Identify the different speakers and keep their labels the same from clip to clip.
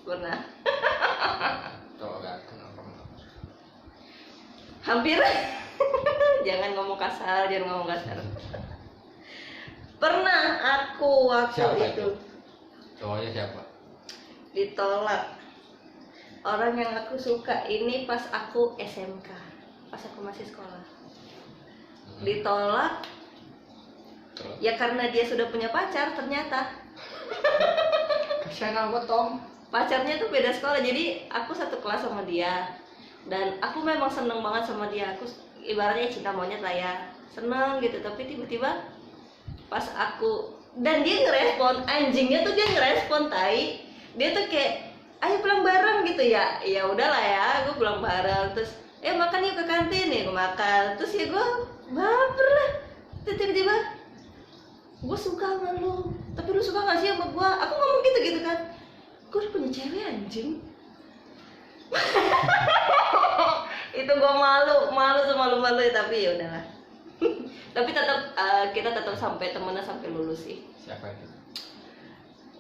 Speaker 1: Pernah.
Speaker 2: Kalau nggak kenapa?
Speaker 1: Hampir. Jangan ngomong kasar. Pernah aku waktu
Speaker 2: Siapa
Speaker 1: itu
Speaker 2: cowoknya siapa?
Speaker 1: ditolak orang yang aku suka ini pas aku SMK, pas aku masih sekolah. Ditolak
Speaker 2: Terus?
Speaker 1: ya karena dia sudah punya pacar ternyata.
Speaker 2: Kasian amat Tom.
Speaker 1: Pacarnya tuh beda sekolah, jadi aku satu kelas sama dia dan aku memang seneng banget sama dia. Aku ibaratnya cinta monyet lah ya, seneng gitu. Tapi tiba-tiba pas aku dan dia ngerespon, anjingnya tuh dia ngerespon tai. Dia tuh kayak ayo pulang bareng gitu ya. Ya udahlah ya, gue pulang bareng. Terus makan yuk ke kantin ya, gue makan. Terus ya gue baper lah. Terus tiba-tiba gue suka sama lu, tapi lu suka gak sih sama gue? Aku ngomong gitu kan. Gue udah punya cewek anjing. Itu gue malu semalu-malu ya, tapi ya udahlah. Tapi tetap kita tetap sampai temenan sampai lulus sih.
Speaker 2: Siapa itu?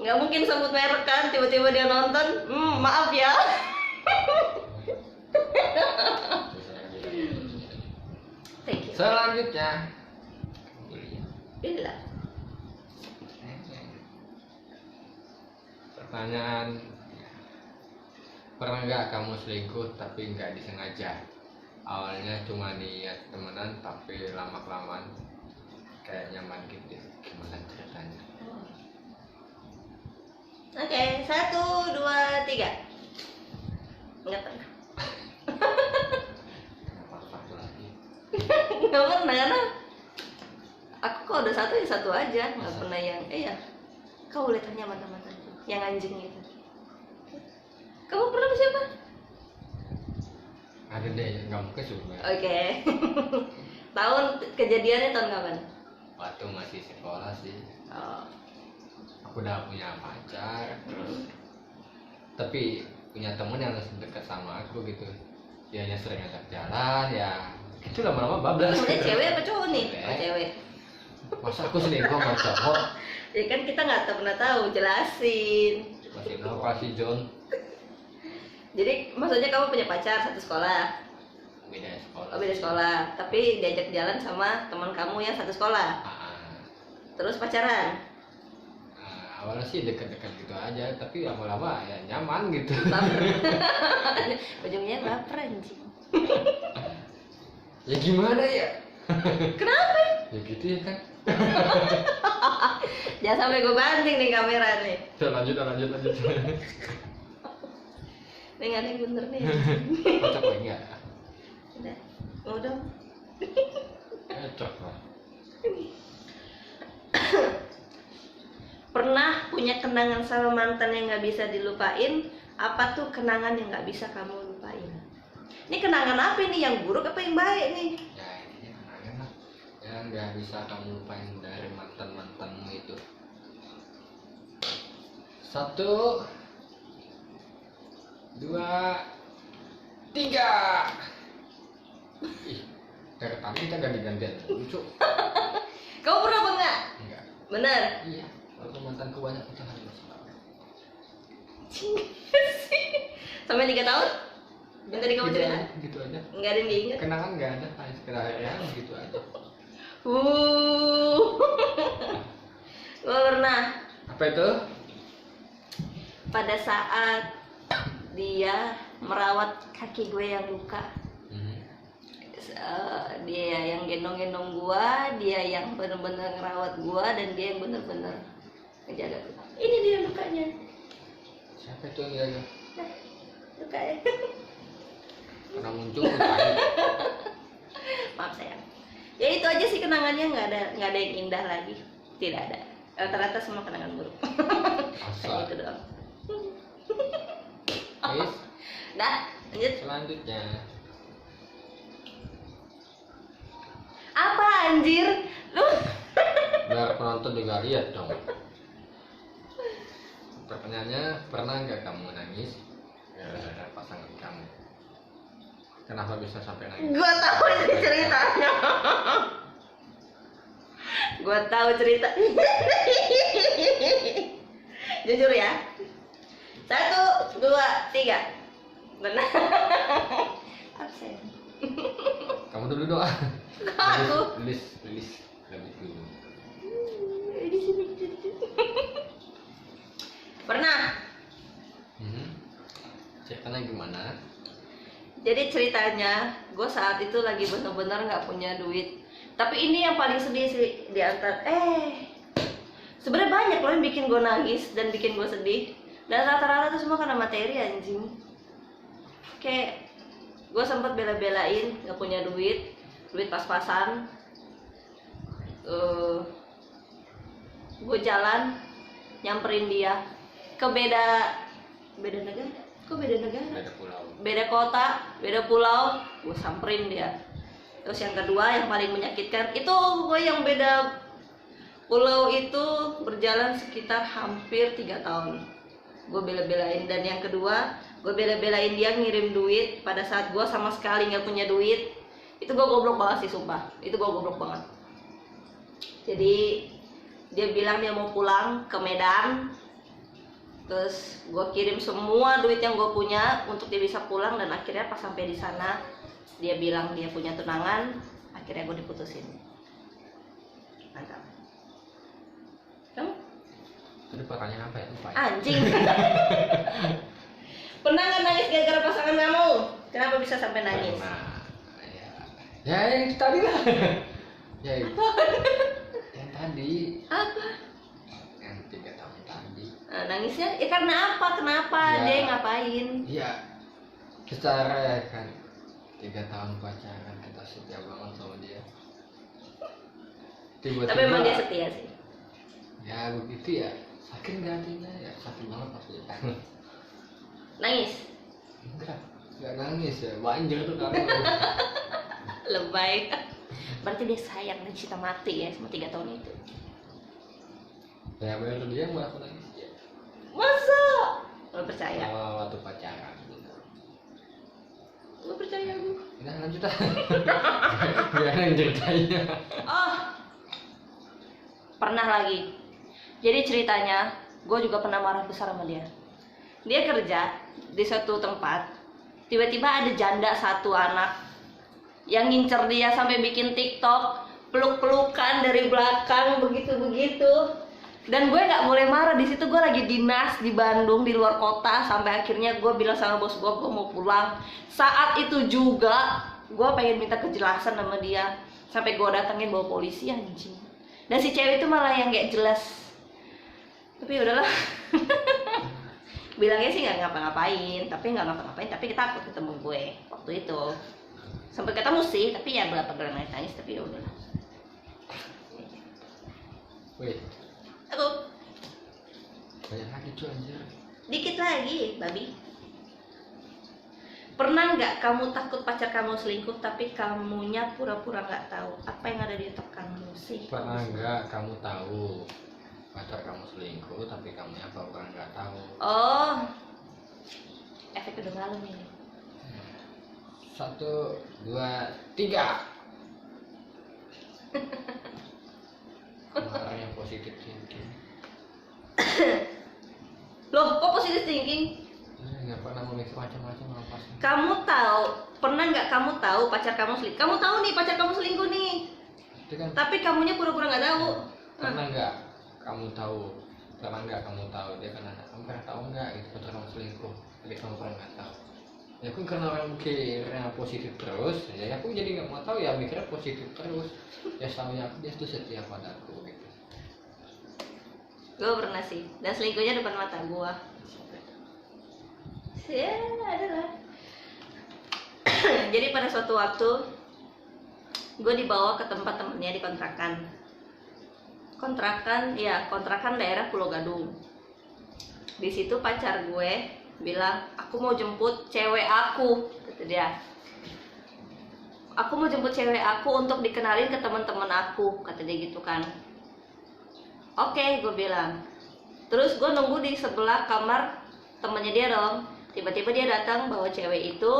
Speaker 1: Nggak mungkin sebut merek kan, tiba-tiba dia nonton. Maaf ya. Thank you.
Speaker 2: Selanjutnya
Speaker 1: Bila.
Speaker 2: pertanyaan, pernah nggak kamu selingkuh tapi nggak disengaja? Awalnya cuma niat temenan tapi lama-kelamaan kayak nyaman gitu. Gimana ceritanya?
Speaker 1: Oke, 1, 2, 3. Nggak pernah.
Speaker 2: Kenapa satu lagi?
Speaker 1: Nggak pernah karena aku kalau udah satu ya satu aja. Nggak pernah yang kau boleh tanya mantan-mantan yang anjing gitu. Kamu pernah sama siapa?
Speaker 2: Ada deh, nggak mungkin juga.
Speaker 1: Oke. Tahun kejadiannya tahun kapan?
Speaker 2: Waktu masih sekolah sih.
Speaker 1: Oh.
Speaker 2: Aku udah punya pacar, terus tapi punya temen yang dekat sama aku gitu. Dianya sering ajak jalan, ya itu lama-lama bablas.
Speaker 1: Temennya cewek apa cowok nih? Oh, cewek.
Speaker 2: Masa aku selingkuh sama cowok?
Speaker 1: Ya kan kita nggak pernah tahu, jelasin.
Speaker 2: Masih apa sih John?
Speaker 1: Jadi maksudnya kamu punya pacar satu sekolah?
Speaker 2: Beda sekolah.
Speaker 1: Oh, beda sekolah, tapi diajak jalan sama teman kamu yang satu sekolah. Terus pacaran?
Speaker 2: Awalnya sih dekat-dekat gitu aja, tapi lama-lama ya nyaman gitu.
Speaker 1: Ujungnya baper anjing.
Speaker 2: Ya gimana ya?
Speaker 1: Kenapa?
Speaker 2: Ya gitu ya kan.
Speaker 1: Jangan sampai gue banting nih kamera nih.
Speaker 2: Lanjut.
Speaker 1: Nih nggak ada yang bener nih.
Speaker 2: Kocok lagi nggak?
Speaker 1: Udah, mau dong.
Speaker 2: Kocok lah.
Speaker 1: Pernah punya kenangan sama mantan yang nggak bisa dilupain? Apa tuh kenangan yang nggak bisa kamu lupain? Ini kenangan apa nih? Yang buruk apa yang baik nih?
Speaker 2: Ya ini kenangan lah. Yang nggak bisa kamu lupain dari mantan-mantanmu itu. 1, 2, 3. Ih, kayak tadi kita ganti-gantian lucu.
Speaker 1: Kamu pernah apa enggak?
Speaker 2: Enggak.
Speaker 1: Bener.
Speaker 2: Iya, walaupun mantanku banyak pacaran masih tahu.
Speaker 1: Sampai 3 tahun? Yang tadi kamu cerita?
Speaker 2: Gitu aja.
Speaker 1: Nggak ada yang diingat?
Speaker 2: Kenangan nggak ada, hanya sekedar ya gitu aja.
Speaker 1: Gue pernah.
Speaker 2: Apa itu?
Speaker 1: Pada saat dia merawat kaki gue yang luka, dia yang gendong-gendong gua, dia yang bener-bener ngerawat gua, dan dia yang bener-bener ngejaga gua. Ini dia lukanya.
Speaker 2: Siapa itu yang jaga?
Speaker 1: Nah, lukanya.
Speaker 2: Pernah muncul lukanya.
Speaker 1: Maaf sayang. Ya itu aja sih kenangannya, nggak ada yang indah lagi. Tidak ada. Rata-rata semua kenangan buruk. Hanya itu doang.
Speaker 2: Guys,
Speaker 1: Dah, lanjut.
Speaker 2: selanjutnya.
Speaker 1: Apa anjir? Lu
Speaker 2: Biar penonton juga lihat dong. Pertanyaannya, pernah nggak kamu nangis gara-gara pasangan kamu? Kenapa bisa sampai nangis?
Speaker 1: gua tahu ini ceritanya. Gua tahu cerita. Jujur ya. 1, 2, 3. Benar. Absen.
Speaker 2: Kamu dulu doa.
Speaker 1: Aku.
Speaker 2: Lilis lebih dulu.
Speaker 1: Di sini. Pernah.
Speaker 2: Ceritanya gimana?
Speaker 1: Jadi ceritanya, gue saat itu lagi bener-bener nggak punya duit. Tapi ini yang paling sedih sih di antara. Sebenarnya banyak loh yang bikin gue nangis dan bikin gue sedih. Dan rata-rata tuh semua karena materi anjing. Kayak gue sempet bela-belain nggak punya duit pas-pasan. Gue jalan nyamperin dia ke beda negara. Kok beda negara?
Speaker 2: Beda pulau.
Speaker 1: Beda kota, beda pulau, gue samperin dia. Terus yang kedua yang paling menyakitkan itu gue yang beda pulau itu berjalan sekitar hampir 3 tahun. Gue bela-belain. Dan yang kedua gue bela-belain dia ngirim duit pada saat gue sama sekali nggak punya duit. Itu gue goblok banget sih, sumpah. Itu gue goblok banget. Jadi dia bilang dia mau pulang ke Medan. Terus gue kirim semua duit yang gue punya untuk dia bisa pulang. Dan akhirnya pas sampai di sana dia bilang dia punya tunangan. Akhirnya gue diputusin. Mantap. Kamu?
Speaker 2: Tadi pertanyaan apa ya? Lupa ya?
Speaker 1: Anjing. Pernah nggak nangis gara-gara pasangan kamu? Kenapa bisa sampai nangis?
Speaker 2: Nah, ya yang tadi lah. Ya itu.
Speaker 1: Apa?
Speaker 2: Yang tadi.
Speaker 1: Apa?
Speaker 2: Yang 3 tahun tadi.
Speaker 1: Nah, nangisnya? Ya karena apa? Kenapa?
Speaker 2: Ya.
Speaker 1: Dia ngapain?
Speaker 2: Iya. Secara ya kan 3 tahun pacaran kita setia banget sama dia. Tiba-tiba.
Speaker 1: Tapi emang dia setia sih.
Speaker 2: Ya begitu ya. Sakit nggak hatinya ya? Sakit banget pasti.
Speaker 1: Nangis?
Speaker 2: Enggak nangis ya. Banjir tuh kamu.
Speaker 1: Lebay. Berarti dia sayang dan cinta mati ya sama 3 tahun itu.
Speaker 2: Ya bener dia mau aku nangis ya.
Speaker 1: Masa? Lo percaya?
Speaker 2: Waktu pacaran.
Speaker 1: Lo percaya gue?
Speaker 2: Udah lanjut ah. Biar yang ceritanya.
Speaker 1: Oh, pernah lagi. Jadi ceritanya, gue juga pernah marah besar sama dia. Dia kerja di suatu tempat, tiba-tiba ada janda 1 anak yang ngincer dia sampai bikin TikTok, peluk-pelukan dari belakang begitu-begitu. Dan gue nggak boleh marah di situ. Gue lagi dinas di Bandung di luar kota. Sampai akhirnya gue bilang sama bos gue mau pulang. Saat itu juga gue pengen minta kejelasan sama dia. Sampai gue datangin bawa polisi anjing. Dan si cewek itu malah yang gak jelas. Tapi udahlah. Bilangnya sih nggak ngapa-ngapain, tapi kita takut ketemu gue waktu itu. Sampai ketemu sih, tapi ya berapa kali nangis, tapi ya udahlah.
Speaker 2: Wih,
Speaker 1: Aku
Speaker 2: banyak lagi cuy anjir.
Speaker 1: dikit lagi, babi. Pernah nggak kamu takut pacar kamu selingkuh tapi kamunya pura-pura nggak tahu apa yang ada di otak kamu sih?
Speaker 2: Pernah nggak kamu tahu pacar kamu selingkuh tapi kamu pura-pura nggak tahu?
Speaker 1: Oh, efek udah malam ini.
Speaker 2: 1, 2, 3. Kemarin yang positif thinking.
Speaker 1: Loh, kok positive thinking?
Speaker 2: Nggak pernah memikir macam-macam apa sih?
Speaker 1: Kamu tahu, pernah nggak kamu tahu pacar kamu selingkuh? Kamu tahu nih pacar kamu selingkuh nih,
Speaker 2: Itu kan
Speaker 1: tapi kamunya pura-pura nggak tahu.
Speaker 2: pernah nggak kamu tahu? Pernah nggak kamu tahu dia kan anak? Kamu pernah tahu nggak itu pacar kamu selingkuh? Tapi kamu pernah nggak tahu? Ya aku karena orang mikirnya positif terus, ya aku jadi nggak mau tahu ya mikirnya positif terus. Ya tahunya aku dia tuh setia padaku gitu.
Speaker 1: Gue pernah sih, dan selingkuhnya depan mata gue. Ya, adalah. Jadi pada suatu waktu gue dibawa ke tempat temennya di kontrakan daerah Pulau Gadung. Di situ pacar gue bilang, aku mau jemput cewek aku, kata dia. Aku mau jemput cewek aku untuk dikenalin ke teman-teman aku, kata dia gitu kan. Oke, gue bilang. Terus gue nunggu di sebelah kamar temennya dia dong. Tiba-tiba dia datang bawa cewek itu,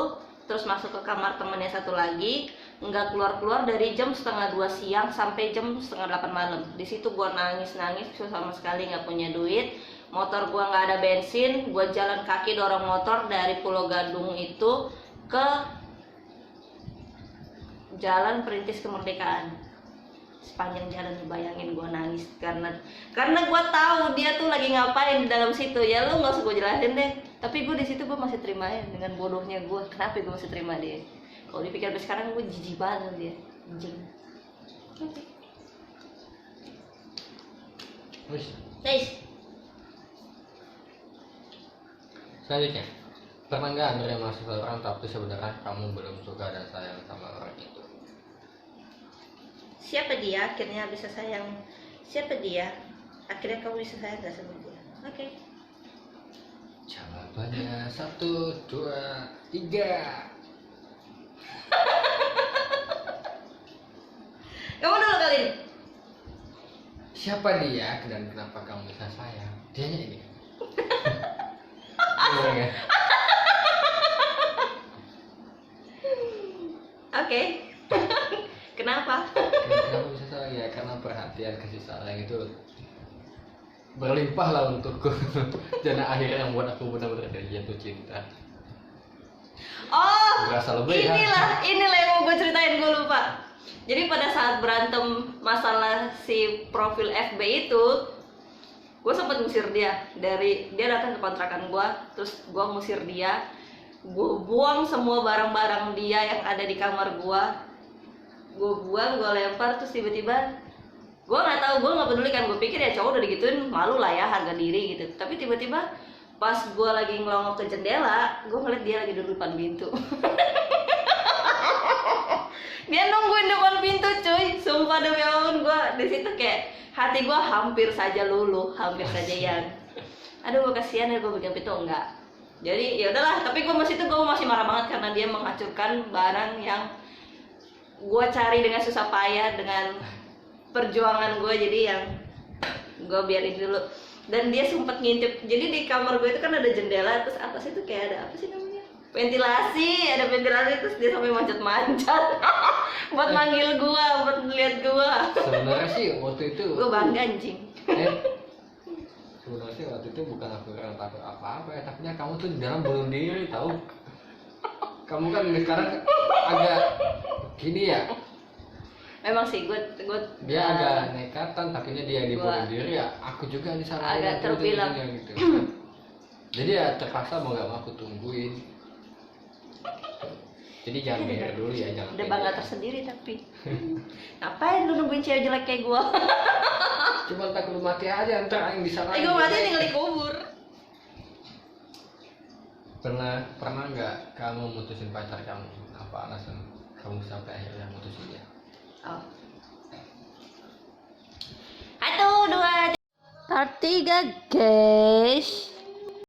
Speaker 1: terus masuk ke kamar temennya satu lagi, nggak keluar-keluar dari jam 1:30 siang sampai jam 7:30 malam. Di situ gue nangis sama sekali nggak punya duit. motor gua nggak ada bensin, gua jalan kaki dorong motor dari Pulau Gadung itu ke Jalan Perintis Kemerdekaan. Sepanjang jalan bayangin gua nangis karena gua tahu dia tuh lagi ngapain di dalam situ. Ya lu nggak usah gua jelasin deh, tapi gua di situ gua masih terima ya dengan bodohnya gua. Kenapa gua masih terima dia? Kalau dipikir sampai sekarang gua jijik banget dia, anjing. Oke. Nice.
Speaker 2: Selanjutnya, pernah nggak menerima seseorang tapi sebenarnya kamu belum suka dan sayang sama orang itu?
Speaker 1: Siapa dia akhirnya bisa sayang? Siapa dia akhirnya kamu bisa sayang gak sama dia? Oke.
Speaker 2: Jawabannya 1, 2, 3.
Speaker 1: Kamu dulu kali ini.
Speaker 2: Siapa dia dan kenapa kamu bisa sayang? Dianya ini. Iya nggak?
Speaker 1: Oke. Kenapa?
Speaker 2: Kenapa bisa sayang? Ya karena perhatian kasih sayang itu berlimpah lah untukku. Dan akhirnya yang buat aku benar-benar jatuh cinta.
Speaker 1: Oh,
Speaker 2: Berasa lebih kan?
Speaker 1: inilah yang mau gue ceritain, gue lupa. Jadi pada saat berantem masalah si profil FB itu, gue sempat ngusir dia dia datang ke kontrakan gue, terus gue ngusir dia, gue buang semua barang-barang dia yang ada di kamar gue buang, gue lempar, terus tiba-tiba gue nggak tahu, gue nggak peduli kan, gue pikir ya cowok udah digituin malu lah ya, harga diri gitu. Tapi tiba-tiba pas gue lagi ngelongok ke jendela, gue ngeliat dia lagi duduk depan pintu. Dia nungguin depan pintu cuy, sumpah demi apapun. Gue di situ kayak hati gue hampir saja luluh, hampir saja yang aduh gue kasihan ya, gue pegang pintu enggak. Jadi ya udahlah, tapi gue masih marah banget karena dia menghancurkan barang yang gue cari dengan susah payah, dengan perjuangan gue. Jadi yang gue biarin dulu. Dan dia sempat ngintip, jadi di kamar gue itu kan ada jendela, terus atas itu kayak ada apa sih namanya, ada ventilasi, terus dia sampai manjat-manjat buat manggil gue, buat lihat gue.
Speaker 2: Sebenarnya sih waktu itu
Speaker 1: Gue bangga anjing.
Speaker 2: Sebenarnya sih waktu itu bukan aku yang takut apa-apa ya, tapi kamu tuh di dalam bunuh diri tahu. Kamu kan sekarang agak gini ya.
Speaker 1: Memang sih gue
Speaker 2: dia agak nekatan, takutnya dia dibunuh diri ya. Aku juga di sana
Speaker 1: agak terbilang
Speaker 2: gitu. Jadi ya terpaksa mau gak mau aku tungguin. Jadi jangan geer dulu ya, jangan.
Speaker 1: Udah bangga tersendiri tapi. Ngapain lu nungguin cewek jelek kayak gue?
Speaker 2: Cuma takut lu mati aja, ntar yang disalahin.
Speaker 1: Gue mati tinggal dikubur.
Speaker 2: Pernah nggak kamu mutusin pacar kamu? Apa alasan kamu sampai akhirnya mutusin dia?
Speaker 1: Oh. 1, 2, 3, guys.